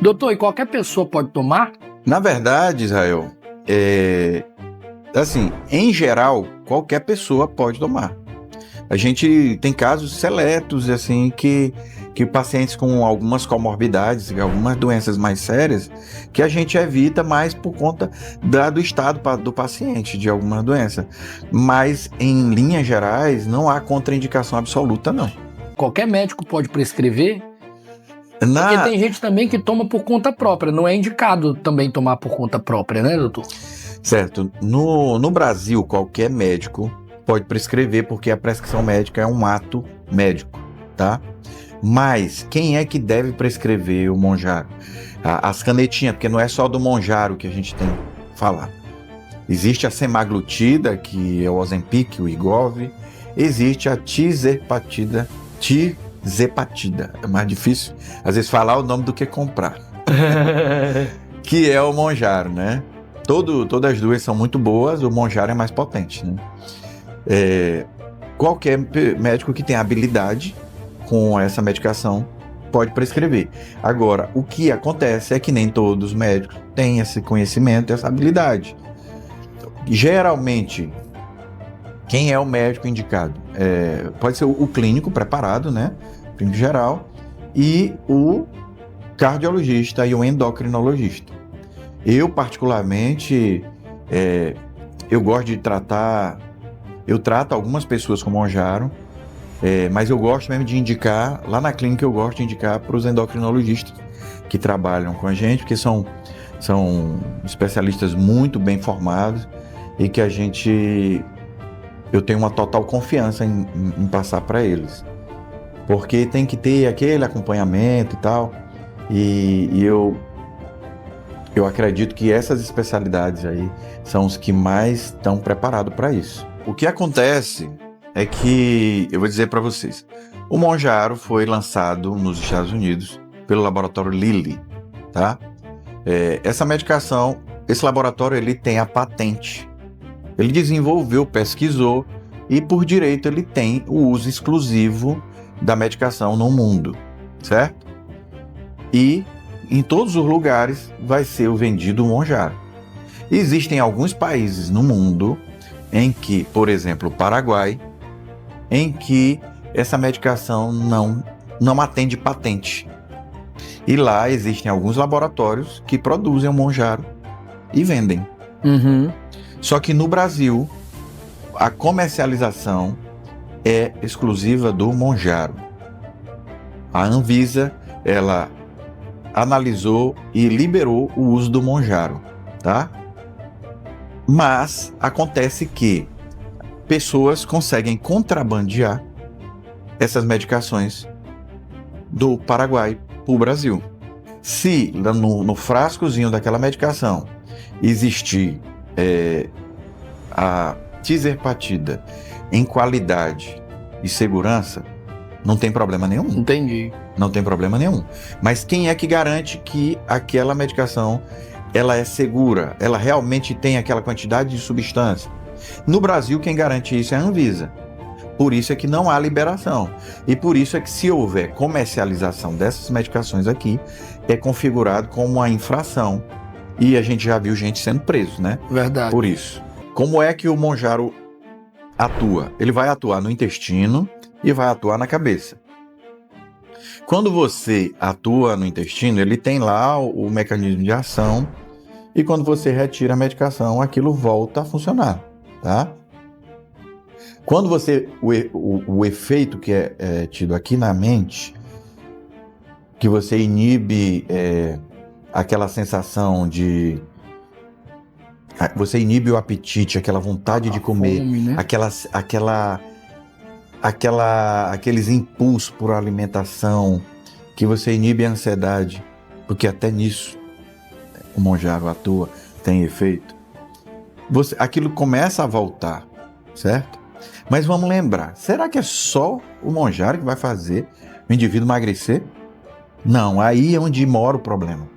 Doutor, e qualquer pessoa pode tomar? Na verdade, Israel, assim, em geral, qualquer pessoa pode tomar. A gente tem casos seletos, assim, que pacientes com algumas comorbidades, algumas doenças mais sérias, que a gente evita mais por conta do estado do paciente, de alguma doença. Mas, em linhas gerais, não há contraindicação absoluta, não. Qualquer médico pode prescrever? Porque tem gente também que toma por conta própria, não é indicado também tomar por conta própria, né, doutor? Certo. No Brasil, qualquer médico pode prescrever, porque a prescrição médica é um ato médico, tá? Mas quem é que deve prescrever o Monjaro? As canetinhas, porque não é só do Monjaro que a gente tem que falar. Existe a semaglutida, que é o Ozempic, o Wegovy. Existe a tizepatida. É mais difícil, às vezes, falar o nome do que comprar. Que é o Monjaro, né? Todas as duas são muito boas, o Monjaro é mais potente, né? Qualquer médico que tenha habilidade com essa medicação pode prescrever. Agora, o que acontece é que nem todos os médicos têm esse conhecimento, essa habilidade. Geralmente, quem é o médico indicado? Pode ser o clínico preparado, né? Clínico geral, e o cardiologista e o endocrinologista. Eu, particularmente, eu gosto de tratar... Eu trato algumas pessoas com Monjaro, mas eu gosto mesmo de indicar, lá na clínica eu gosto de indicar para os endocrinologistas que trabalham com a gente, porque são especialistas muito bem formados e que eu tenho uma total confiança em passar para eles. Porque tem que ter aquele acompanhamento e tal, e eu acredito que essas especialidades aí são os que mais estão preparados para isso. O que acontece é que, eu vou dizer para vocês, o Monjaro foi lançado nos Estados Unidos pelo laboratório Lilly, tá? Essa medicação, esse laboratório, ele tem a patente. Ele desenvolveu, pesquisou e, por direito, ele tem o uso exclusivo da medicação no mundo, certo? E em todos os lugares vai ser vendido o Monjaro. Existem alguns países no mundo em que, por exemplo, o Paraguai, em que essa medicação não atende patente. E lá existem alguns laboratórios que produzem o Monjaro e vendem. Uhum. Só que no Brasil, a comercialização é exclusiva do Monjaro. A Anvisa, ela analisou e liberou o uso do Monjaro, tá? Mas acontece que pessoas conseguem contrabandear essas medicações do Paraguai para o Brasil. Se no frascozinho daquela medicação existir a tizepatida em qualidade e segurança, não tem problema nenhum. Entendi. Não tem problema nenhum. Mas quem é que garante que aquela medicação ela é segura? Ela realmente tem aquela quantidade de substância? No Brasil, quem garante isso é a Anvisa. Por isso é que não há liberação. E por isso é que, se houver comercialização dessas medicações aqui, é configurado como uma infração. E a gente já viu gente sendo preso, né? Verdade. Por isso. Como é que o Monjaro atua? Ele vai atuar no intestino e vai atuar na cabeça. Quando você atua no intestino, ele tem lá o mecanismo de ação, e quando você retira a medicação, aquilo volta a funcionar, tá? Quando você... O efeito que é tido aqui na mente, que você inibe aquela sensação de... Você inibe o apetite, aquela vontade de comer, fome, né? aqueles impulsos por alimentação, que você inibe a ansiedade, porque até nisso o Monjaro atua, tem efeito. Aquilo começa a voltar, certo? Mas vamos lembrar, será que é só o Monjaro que vai fazer o indivíduo emagrecer? Não, aí é onde mora o problema.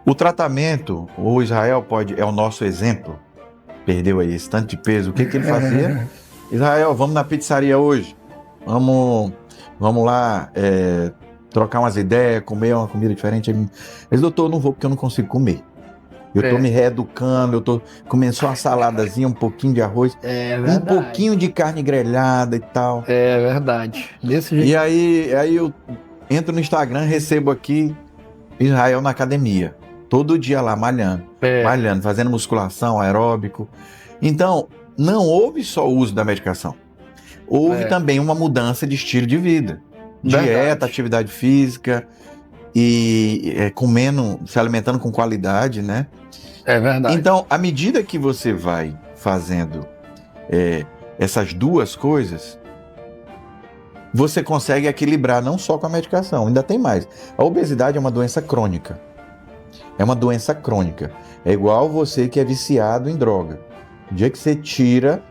O tratamento, o Israel é o nosso exemplo, perdeu aí esse tanto de peso, o que ele fazia? Israel, vamos na pizzaria hoje, vamos lá trocar umas ideias, comer uma comida diferente. Mas, doutor, eu não vou porque eu não consigo comer. Eu tô me reeducando, eu tô comendo só uma saladazinha, um pouquinho de arroz, um pouquinho de carne grelhada e tal. É verdade. Desse jeito. E aí eu entro no Instagram, recebo aqui Israel na academia. Todo dia lá, malhando, fazendo musculação, aeróbico. Então, não houve só o uso da medicação. Houve também uma mudança de estilo de vida. Dieta, atividade física e comendo, se alimentando com qualidade, né? É verdade. Então, à medida que você vai fazendo essas duas coisas, você consegue equilibrar não só com a medicação, ainda tem mais. A obesidade é uma doença crônica. É uma doença crônica. É igual você que é viciado em droga. O dia que você tira,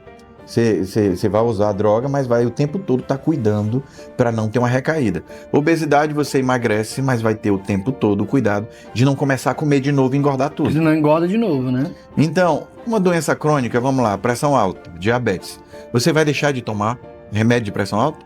você vai usar a droga, mas vai o tempo todo estar cuidando para não ter uma recaída. Obesidade, você emagrece, mas vai ter o tempo todo o cuidado de não começar a comer de novo e engordar tudo. Você não engorda de novo, né? Então, uma doença crônica, vamos lá, pressão alta, diabetes. Você vai deixar de tomar remédio de pressão alta?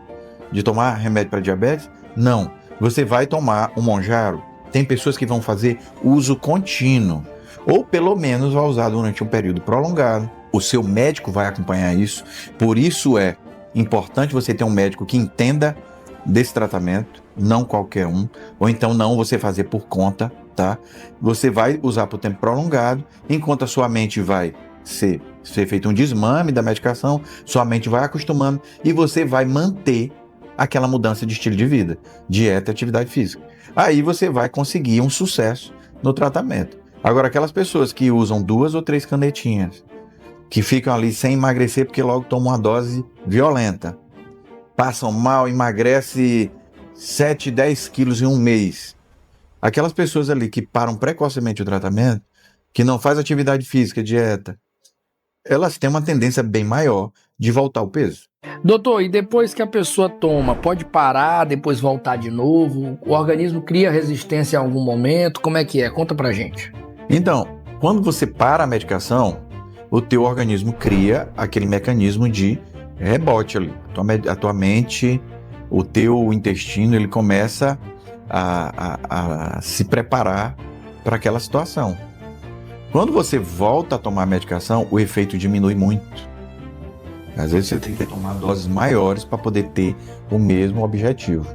De tomar remédio para diabetes? Não. Você vai tomar um Mounjaro. Tem pessoas que vão fazer uso contínuo, ou pelo menos vai usar durante um período prolongado. O seu médico vai acompanhar isso. Por isso é importante você ter um médico que entenda desse tratamento, não qualquer um, ou então não você fazer por conta, tá? Você vai usar por tempo prolongado, enquanto a sua mente vai ser feito um desmame da medicação, sua mente vai acostumando e você vai manter aquela mudança de estilo de vida, dieta e atividade física. Aí você vai conseguir um sucesso no tratamento. Agora, aquelas pessoas que usam 2 ou 3 canetinhas, que ficam ali sem emagrecer porque logo tomam uma dose violenta, passam mal, emagrece 7, 10 quilos em um mês. Aquelas pessoas ali que param precocemente o tratamento, que não faz atividade física, dieta, elas têm uma tendência bem maior de voltar ao peso. Doutor, e depois que a pessoa toma, pode parar, depois voltar de novo? O organismo cria resistência em algum momento? Como é que é? Conta pra gente. Então, quando você para a medicação, o teu organismo cria aquele mecanismo de rebote ali. A tua mente, o teu intestino, ele começa a se preparar para aquela situação. Quando você volta a tomar a medicação, o efeito diminui muito. Às vezes você tem que tomar doses maiores para poder ter o mesmo objetivo.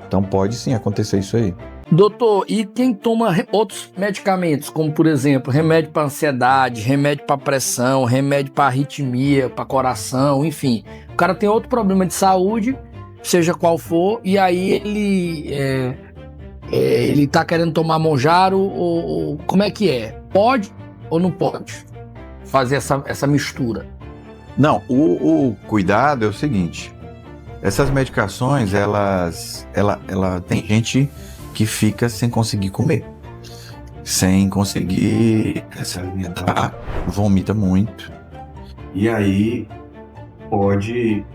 Então pode sim acontecer isso aí. Doutor, e quem toma outros medicamentos, como por exemplo, remédio para ansiedade, remédio para pressão, remédio para arritmia, para coração, enfim. O cara tem outro problema de saúde, seja qual for, e aí ele tá querendo tomar Mounjaro, ou como é que é? Pode ou não pode fazer essa mistura? Não, o cuidado é o seguinte, essas medicações, ela tem gente que fica sem conseguir comer, sem conseguir se alimentar, vomita muito, e aí pode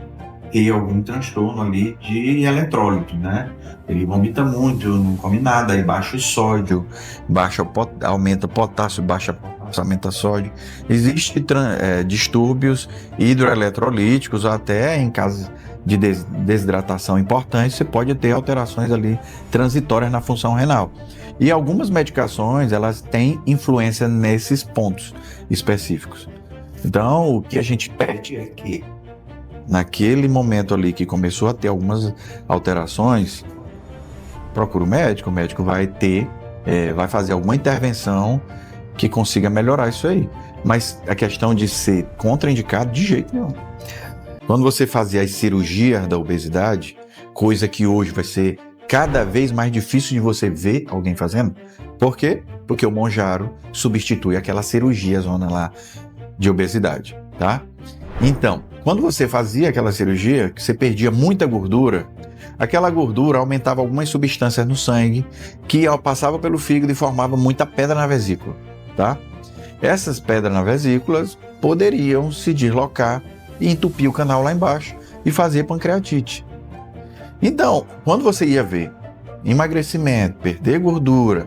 ter algum transtorno ali de eletrólito, né? Ele vomita muito, não come nada, aí baixa o sódio, aumenta o potássio, baixa aumenta sódio. Existem distúrbios hidroeletrolíticos, até em casos de desidratação importante, você pode ter alterações ali transitórias na função renal. E algumas medicações, elas têm influência nesses pontos específicos. Então, o que a gente pede é que, naquele momento ali que começou a ter algumas alterações, procura o médico vai fazer alguma intervenção que consiga melhorar isso aí. Mas a questão de ser contraindicado, de jeito nenhum. Quando você fazia as cirurgias da obesidade, coisa que hoje vai ser cada vez mais difícil de você ver alguém fazendo. Por quê? Porque o Mounjaro substitui aquela cirurgia zona lá de obesidade, tá? Então, quando você fazia aquela cirurgia, que você perdia muita gordura, aquela gordura aumentava algumas substâncias no sangue, que passava pelo fígado e formava muita pedra na vesícula, tá? Essas pedras na vesícula poderiam se deslocar e entupir o canal lá embaixo e fazer pancreatite. Então, quando você ia ver emagrecimento, perder gordura,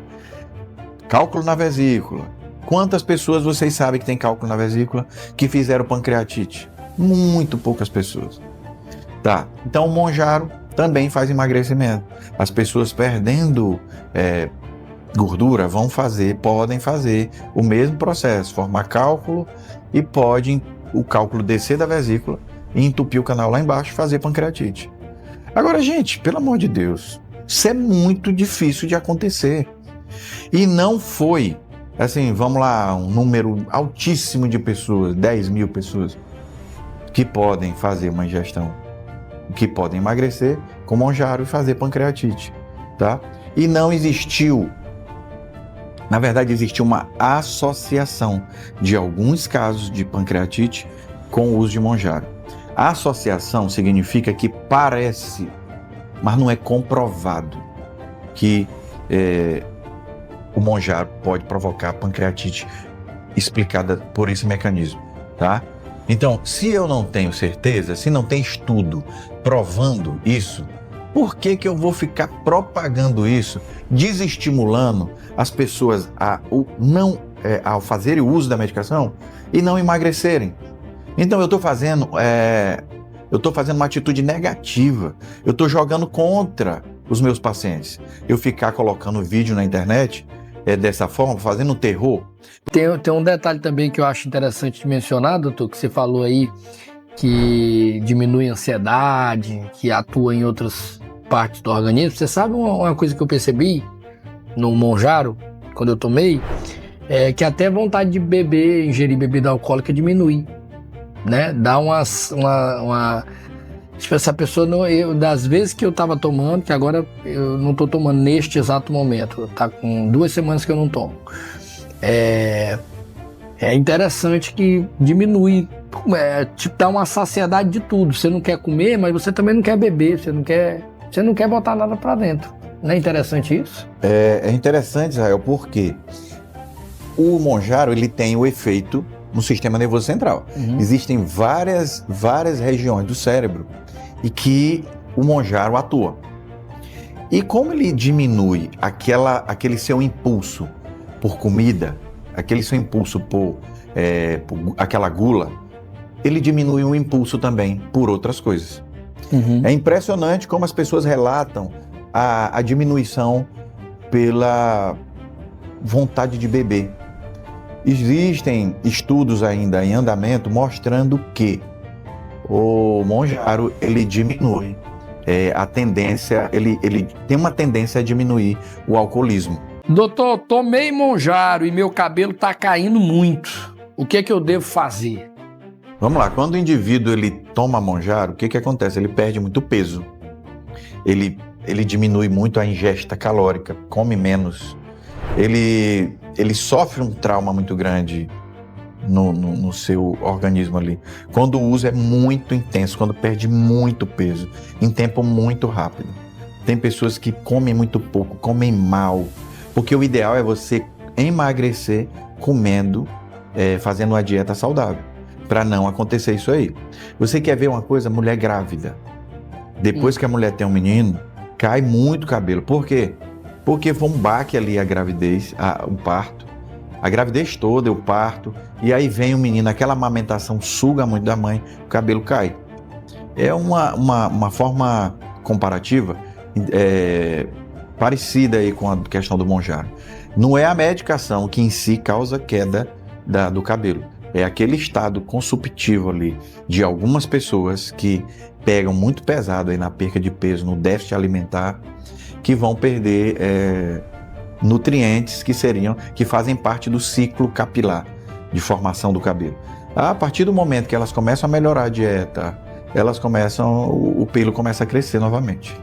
cálculo na vesícula, quantas pessoas vocês sabem que tem cálculo na vesícula que fizeram pancreatite? Muito poucas pessoas. Tá, então o Mounjaro também faz emagrecimento. As pessoas perdendo gordura podem fazer o mesmo processo, formar cálculo e pode o cálculo descer da vesícula e entupir o canal lá embaixo e fazer pancreatite. Agora, gente, pelo amor de Deus, isso é muito difícil de acontecer. E não foi, assim, vamos lá, um número altíssimo de pessoas, 10 mil pessoas, que podem fazer uma ingestão, que podem emagrecer com Monjaro e fazer pancreatite, tá? E não existiu, na verdade existiu uma associação de alguns casos de pancreatite com o uso de Monjaro. A associação significa que parece, mas não é comprovado, que o Monjaro pode provocar pancreatite explicada por esse mecanismo, tá? Então, se eu não tenho certeza, se não tem estudo provando isso, por que eu vou ficar propagando isso, desestimulando as pessoas ao fazerem o uso da medicação e não emagrecerem? Então eu estou fazendo uma atitude negativa, eu estou jogando contra os meus pacientes. Eu ficar colocando vídeo na internet dessa forma, fazendo terror. Tem um detalhe também que eu acho interessante de mencionar, doutor, que você falou aí, que diminui a ansiedade, que atua em outras partes do organismo. Você sabe uma coisa que eu percebi no Monjaro, quando eu tomei, é que até vontade de ingerir bebida alcoólica diminui, né? Dá tipo, essa pessoa, das vezes que eu tava tomando, que agora eu não tô tomando neste exato momento, tá com 2 semanas que eu não tomo. É interessante que diminui, tipo, dá uma saciedade de tudo. Você não quer comer, mas você também não quer beber, você não quer botar nada pra dentro. Não é interessante isso? É interessante, Israel, porque o Monjaro, ele tem o efeito no sistema nervoso central. Uhum. Existem várias regiões do cérebro e que o Monjaro atua. E como ele diminui aquele seu impulso por comida, aquele seu impulso por aquela gula, ele diminui o impulso também por outras coisas. Uhum. É impressionante como as pessoas relatam a diminuição pela vontade de beber. Existem estudos ainda em andamento mostrando que o Monjaro, ele diminui a tendência, ele tem uma tendência a diminuir o alcoolismo. Doutor, tomei Monjaro e meu cabelo tá caindo muito. O que é que eu devo fazer? Vamos lá, quando o indivíduo ele toma Monjaro, o que acontece? Ele perde muito peso. Ele diminui muito a ingesta calórica, come menos. Ele sofre um trauma muito grande no seu organismo ali. Quando o uso é muito intenso, quando perde muito peso, em tempo muito rápido. Tem pessoas que comem muito pouco, comem mal, porque o ideal é você emagrecer comendo, fazendo uma dieta saudável, para não acontecer isso aí. Você quer ver uma coisa? Mulher grávida. Depois que a mulher tem um menino, cai muito cabelo. Por quê? Porque foi um baque ali a gravidez, o parto. A gravidez toda, o parto, e aí vem o menino, aquela amamentação suga muito da mãe, o cabelo cai. É uma forma comparativa parecida aí com a questão do Monjaro. Não é a medicação que em si causa queda do cabelo. É aquele estado consumptivo ali de algumas pessoas que pegam muito pesado aí na perca de peso, no déficit alimentar, que vão perder nutrientes que fazem parte do ciclo capilar de formação do cabelo. A partir do momento que elas começam a melhorar a dieta, o pelo começa a crescer novamente.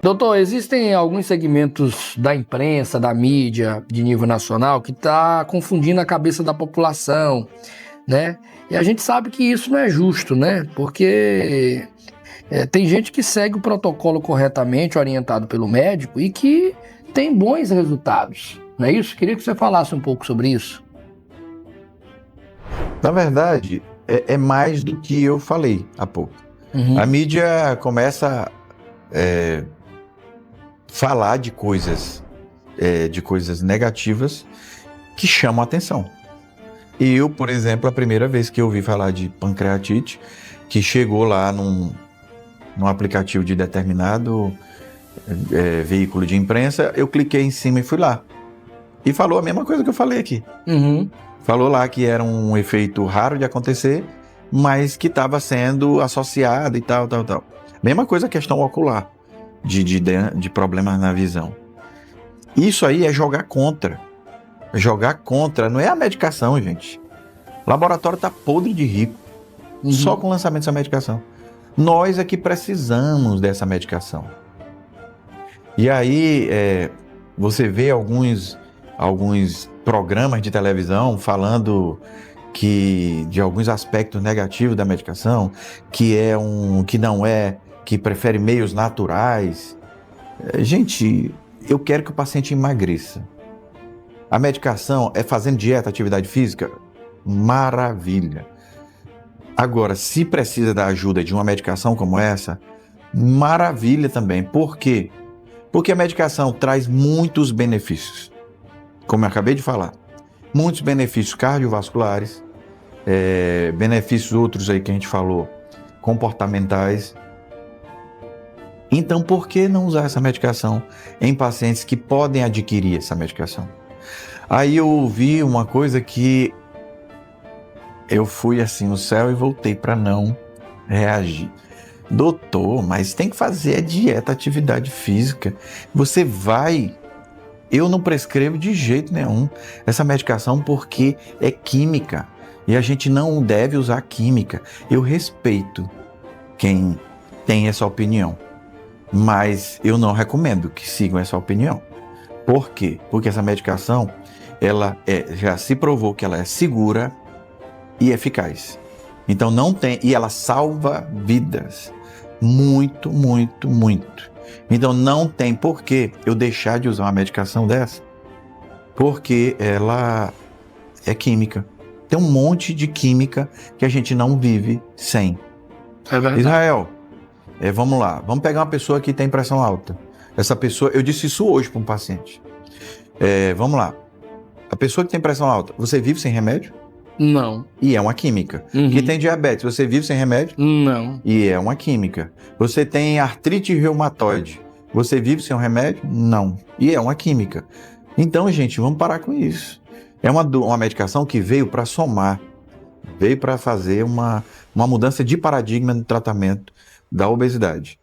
Doutor, existem alguns segmentos da imprensa, da mídia de nível nacional que está confundindo a cabeça da população, né? E a gente sabe que isso não é justo, né? Porque tem gente que segue o protocolo corretamente, orientado pelo médico, e que tem bons resultados, não é isso? Queria que você falasse um pouco sobre isso. Na verdade, é mais do que eu falei há pouco. Uhum. A mídia começa a falar de coisas negativas que chamam a atenção. Eu, por exemplo, a primeira vez que eu ouvi falar de pancreatite, que chegou lá no aplicativo de determinado veículo de imprensa, eu cliquei em cima e fui lá. E falou a mesma coisa que eu falei aqui. Uhum. Falou lá que era um efeito raro de acontecer, mas que estava sendo associado e tal. Mesma coisa a questão ocular, de problemas na visão. Isso aí é jogar contra. Jogar contra, não é a medicação, gente. O laboratório tá podre de rico, só com o lançamento dessa medicação. Nós é que precisamos dessa medicação. E aí, você vê alguns programas de televisão falando de alguns aspectos negativos da medicação, que prefere meios naturais. Gente, eu quero que o paciente emagreça. A medicação é fazendo dieta, atividade física? Maravilha. Agora, se precisa da ajuda de uma medicação como essa, maravilha também. Por quê? Porque a medicação traz muitos benefícios. Como eu acabei de falar, muitos benefícios cardiovasculares, benefícios outros aí que a gente falou, comportamentais. Então, por que não usar essa medicação em pacientes que podem adquirir essa medicação? Aí eu ouvi uma coisa que eu fui assim no céu e voltei para não reagir. Doutor, mas tem que fazer a dieta, atividade física. Eu não prescrevo de jeito nenhum essa medicação porque é química e a gente não deve usar química. Eu respeito quem tem essa opinião, mas eu não recomendo que sigam essa opinião. Por quê? Porque essa medicação, já se provou que ela é segura e eficaz. Então e ela salva vidas. Muito, muito, muito. Então não tem por que eu deixar de usar uma medicação dessa, porque ela é química. Tem um monte de química que a gente não vive sem. É verdade. Israel, vamos lá. Vamos pegar uma pessoa que tem pressão alta. Essa pessoa, eu disse isso hoje para um paciente. Vamos lá. A pessoa que tem pressão alta, você vive sem remédio? Não. E é uma química. Uhum. Que tem diabetes, você vive sem remédio? Não. E é uma química. Você tem artrite reumatoide, você vive sem um remédio? Não. E é uma química. Então, gente, vamos parar com isso. É uma medicação que veio para somar, veio para fazer uma mudança de paradigma no tratamento da obesidade.